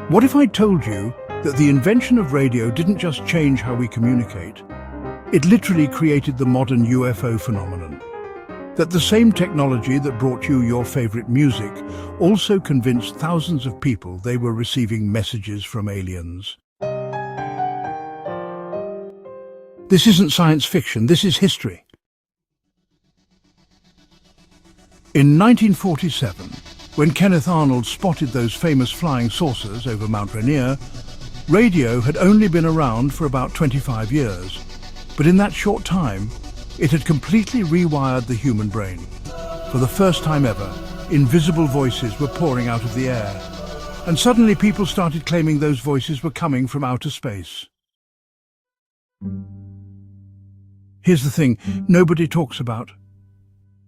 What if I told you that the invention of radio didn't just change how we communicate? It literally created the modern UFO phenomenon. That the same technology that brought you your favorite music also convinced thousands of people they were receiving messages from aliens. This isn't science fiction, this is history. In 1947, when Kenneth Arnold spotted those famous flying saucers over Mount Rainier, radio had only been around for about 25 years. But in that short time, it had completely rewired the human brain. For the first time ever, invisible voices were pouring out of the air. And suddenly people started claiming those voices were coming from outer space. Here's the thing nobody talks about.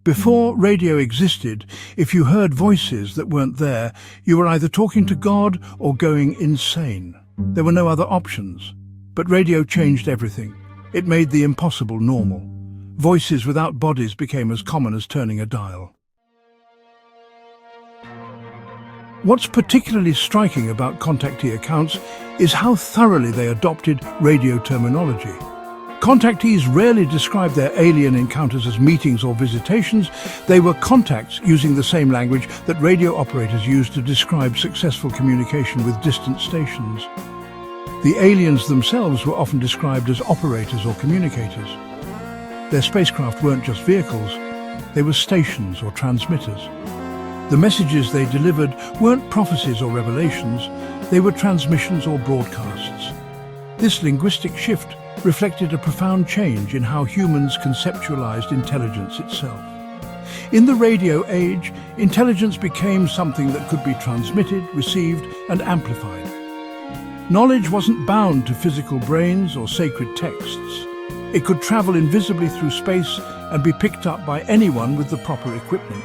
Before radio existed, if you heard voices that weren't there, you were either talking to God or going insane. There were no other options. But radio changed everything. It made the impossible normal. Voices without bodies became as common as turning a dial. What's particularly striking about contactee accounts is how thoroughly they adopted radio terminology. Contactees rarely described their alien encounters as meetings or visitations. They were contacts using the same language that radio operators used to describe successful communication with distant stations. The aliens themselves were often described as operators or communicators. Their spacecraft weren't just vehicles, they were stations or transmitters. The messages they delivered weren't prophecies or revelations, they were transmissions or broadcasts. This linguistic shift reflected a profound change in how humans conceptualized intelligence itself. In the radio age, intelligence became something that could be transmitted, received, and amplified. Knowledge wasn't bound to physical brains or sacred texts. It could travel invisibly through space and be picked up by anyone with the proper equipment.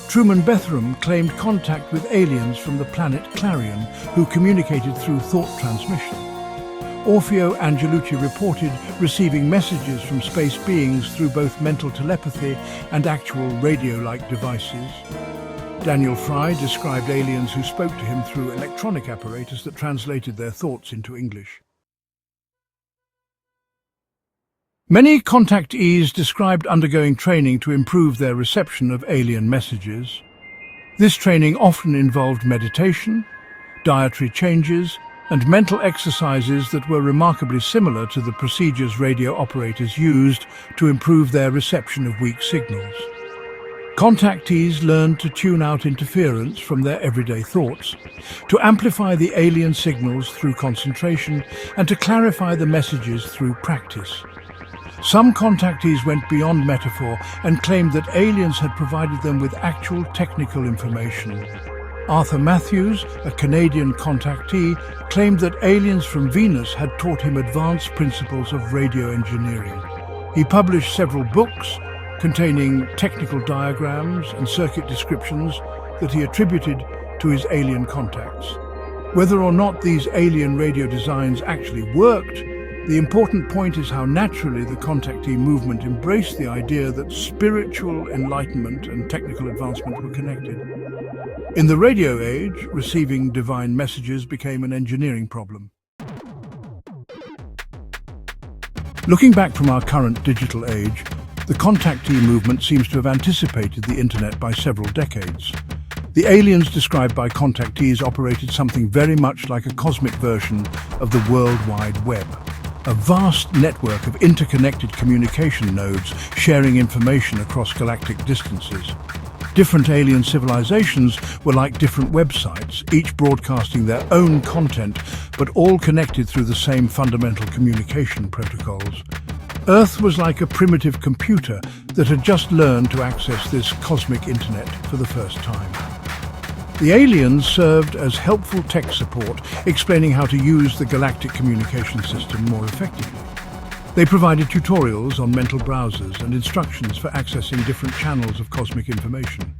Truman Bethurum claimed contact with aliens from the planet Clarion, who communicated through thought transmission. Orfeo Angelucci reported receiving messages from space beings through both mental telepathy and actual radio-like devices. Daniel Fry described aliens who spoke to him through electronic apparatus that translated their thoughts into English. Many contactees described undergoing training to improve their reception of alien messages. This training often involved meditation, dietary changes, and mental exercises that were remarkably similar to the procedures radio operators used to improve their reception of weak signals. Contactees learned to tune out interference from their everyday thoughts, to amplify the alien signals through concentration, and to clarify the messages through practice. Some contactees went beyond metaphor and claimed that aliens had provided them with actual technical information. Arthur Matthews, a Canadian contactee, claimed that aliens from Venus had taught him advanced principles of radio engineering. He published several books containing technical diagrams and circuit descriptions that he attributed to his alien contacts. Whether or not these alien radio designs actually worked, the important point is how naturally the contactee movement embraced the idea that spiritual enlightenment and technical advancement were connected. In the radio age, receiving divine messages became an engineering problem. Looking back from our current digital age, the contactee movement seems to have anticipated the internet by several decades. The aliens described by contactees operated something very much like a cosmic version of the World Wide Web. A vast network of interconnected communication nodes sharing information across galactic distances. Different alien civilizations were like different websites, each broadcasting their own content, but all connected through the same fundamental communication protocols. Earth was like a primitive computer that had just learned to access this cosmic internet for the first time. The aliens served as helpful tech support, explaining how to use the galactic communication system more effectively. They provided tutorials on mental browsers and instructions for accessing different channels of cosmic information.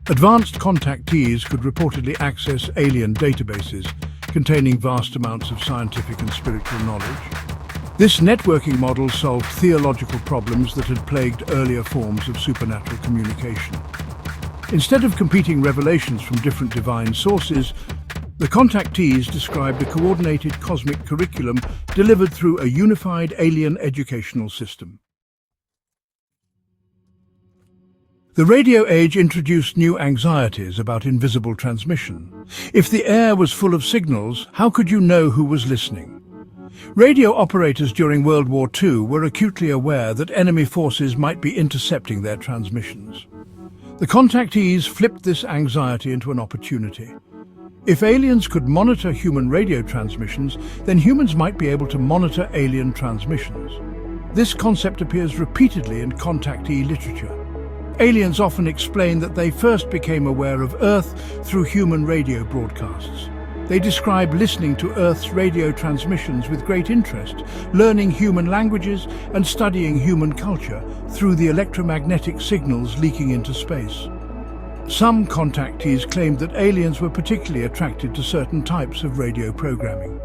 Advanced contactees could reportedly access alien databases containing vast amounts of scientific and spiritual knowledge. This networking model solved theological problems that had plagued earlier forms of supernatural communication. Instead of competing revelations from different divine sources, The contactees described a coordinated cosmic curriculum delivered through a unified alien educational system. The radio age introduced new anxieties about invisible transmission. If the air was full of signals, how could you know who was listening? Radio operators during World War II were acutely aware that enemy forces might be intercepting their transmissions. The contactees flipped this anxiety into an opportunity. If aliens could monitor human radio transmissions, then humans might be able to monitor alien transmissions. This concept appears repeatedly in contactee literature. Aliens often explain that they first became aware of Earth through human radio broadcasts. They describe listening to Earth's radio transmissions with great interest, learning human languages and studying human culture through the electromagnetic signals leaking into space. Some contactees claimed that aliens were particularly attracted to certain types of radio programming.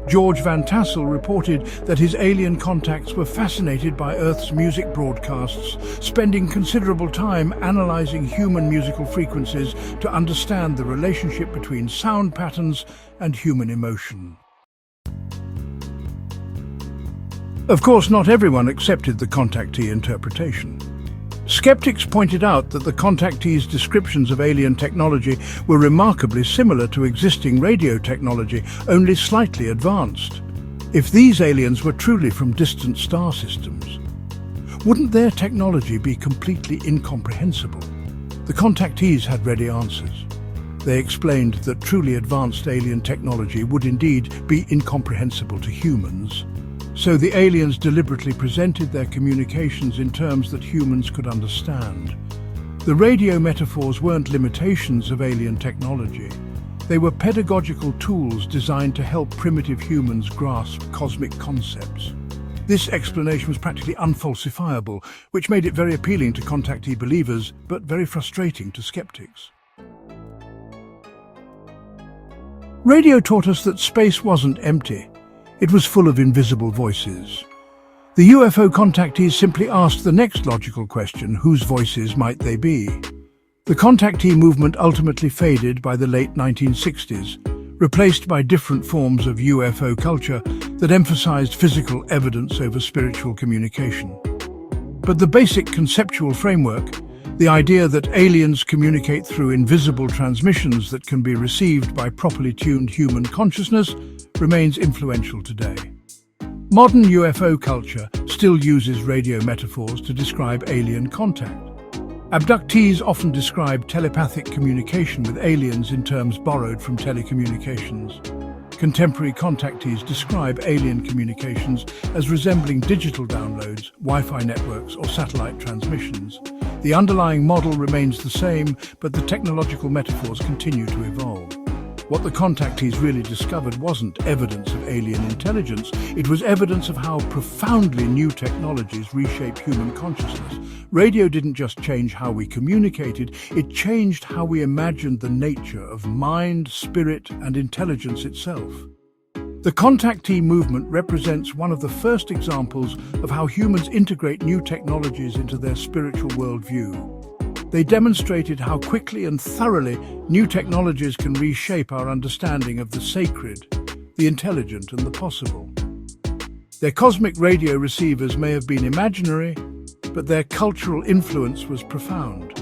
George Van Tassel reported that his alien contacts were fascinated by Earth's music broadcasts, spending considerable time analyzing human musical frequencies to understand the relationship between sound patterns and human emotion. Of course, not everyone accepted the contactee interpretation. Skeptics pointed out that the contactees' descriptions of alien technology were remarkably similar to existing radio technology, only slightly advanced. If these aliens were truly from distant star systems, wouldn't their technology be completely incomprehensible? The contactees had ready answers. They explained that truly advanced alien technology would indeed be incomprehensible to humans. So the aliens deliberately presented their communications in terms that humans could understand. The radio metaphors weren't limitations of alien technology. They were pedagogical tools designed to help primitive humans grasp cosmic concepts. This explanation was practically unfalsifiable, which made it very appealing to contactee believers, but very frustrating to skeptics. Radio taught us that space wasn't empty. It was full of invisible voices. The UFO contactees simply asked the next logical question: whose voices might they be? The contactee movement ultimately faded by the late 1960s, replaced by different forms of UFO culture that emphasized physical evidence over spiritual communication. But the basic conceptual framework, the idea that aliens communicate through invisible transmissions that can be received by properly tuned human consciousness, remains influential today. Modern UFO culture still uses radio metaphors to describe alien contact. Abductees often describe telepathic communication with aliens in terms borrowed from telecommunications. Contemporary contactees describe alien communications as resembling digital downloads, Wi-Fi networks, or satellite transmissions. The underlying model remains the same, but the technological metaphors continue to evolve. What the contactees really discovered wasn't evidence of alien intelligence, it was evidence of how profoundly new technologies reshape human consciousness. Radio didn't just change how we communicated, it changed how we imagined the nature of mind, spirit, and intelligence itself. The contactee movement represents one of the first examples of how humans integrate new technologies into their spiritual worldview. They demonstrated how quickly and thoroughly new technologies can reshape our understanding of the sacred, the intelligent, and the possible. Their cosmic radio receivers may have been imaginary, but their cultural influence was profound.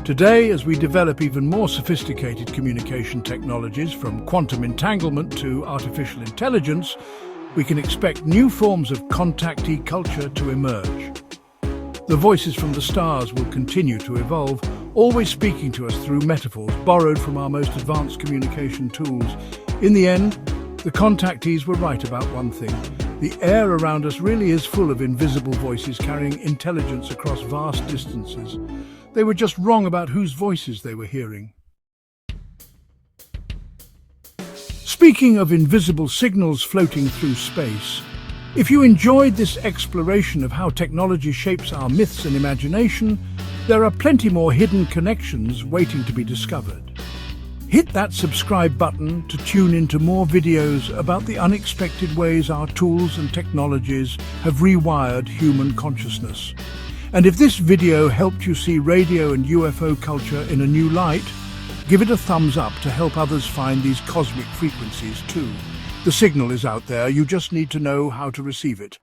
Today, as we develop even more sophisticated communication technologies, from quantum entanglement to artificial intelligence, we can expect new forms of contactee culture to emerge. The voices from the stars will continue to evolve, always speaking to us through metaphors borrowed from our most advanced communication tools. In the end, the contactees were right about one thing. The air around us really is full of invisible voices carrying intelligence across vast distances. They were just wrong about whose voices they were hearing. Speaking of invisible signals floating through space, if you enjoyed this exploration of how technology shapes our myths and imagination, there are plenty more hidden connections waiting to be discovered. Hit that subscribe button to tune into more videos about the unexpected ways our tools and technologies have rewired human consciousness. And if this video helped you see radio and UFO culture in a new light, Give it a thumbs up to help others find these cosmic frequencies too. The signal is out there, you just need to know how to receive it.